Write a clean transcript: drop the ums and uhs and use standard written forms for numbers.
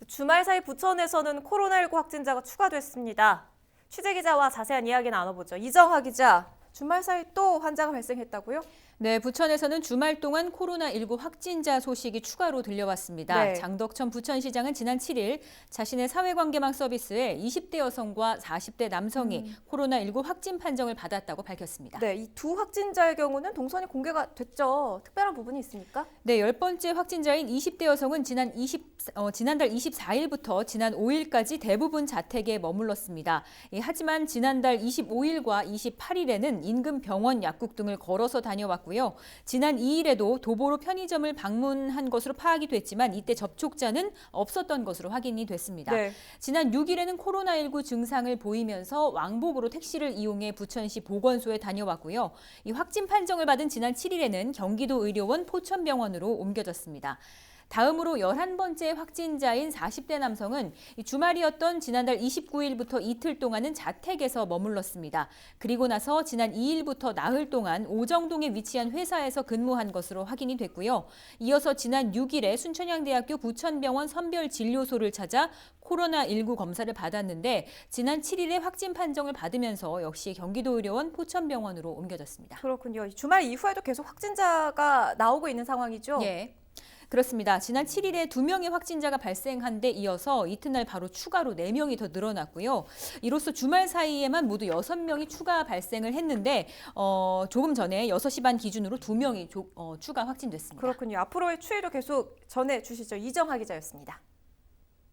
주말 사이 부천에서는 코로나19 확진자가 추가됐습니다. 취재기자와 자세한 이야기 나눠보죠. 이정하 기자, 주말 사이 또 환자가 발생했다고요? 네, 부천에서는 주말 동안 코로나19 확진자 소식이 추가로 들려왔습니다. 네. 장덕천 부천시장은 지난 7일 자신의 사회관계망 서비스에 20대 여성과 40대 남성이 코로나19 확진 판정을 받았다고 밝혔습니다. 네, 이 두 확진자의 경우는 동선이 공개가 됐죠. 특별한 부분이 있습니까? 네, 10번째 확진자인 20대 여성은 지난달 24일부터 지난 5일까지 대부분 자택에 머물렀습니다. 하지만 지난달 25일과 28일에는 인근 병원, 약국 등을 걸어서 다녀왔고요. 지난 2일에도 도보로 편의점을 방문한 것으로 파악이 됐지만 이때 접촉자는 없었던 것으로 확인이 됐습니다. 네. 지난 6일에는 코로나19 증상을 보이면서 왕복으로 택시를 이용해 부천시 보건소에 다녀왔고요. 이 확진 판정을 받은 지난 7일에는 경기도 의료원 포천병원으로 옮겨졌습니다. 다음으로 11번째 확진자인 40대 남성은 주말이었던 지난달 29일부터 이틀 동안은 자택에서 머물렀습니다. 그리고 나서 지난 2일부터 나흘 동안 오정동에 위치한 회사에서 근무한 것으로 확인이 됐고요. 이어서 지난 6일에 순천향대학교 부천병원 선별진료소를 찾아 코로나19 검사를 받았는데 지난 7일에 확진 판정을 받으면서 역시 경기도의료원 포천병원으로 옮겨졌습니다. 그렇군요. 주말 이후에도 계속 확진자가 나오고 있는 상황이죠? 예. 그렇습니다. 지난 7일에 2명의 확진자가 발생한 데 이어서 이튿날 바로 추가로 4명이 더 늘어났고요. 이로써 주말 사이에만 모두 6명이 추가 발생을 했는데 조금 전에 6시 반 기준으로 2명이 추가 확진됐습니다. 그렇군요. 앞으로의 추이도 계속 전해주시죠. 이정하 기자였습니다.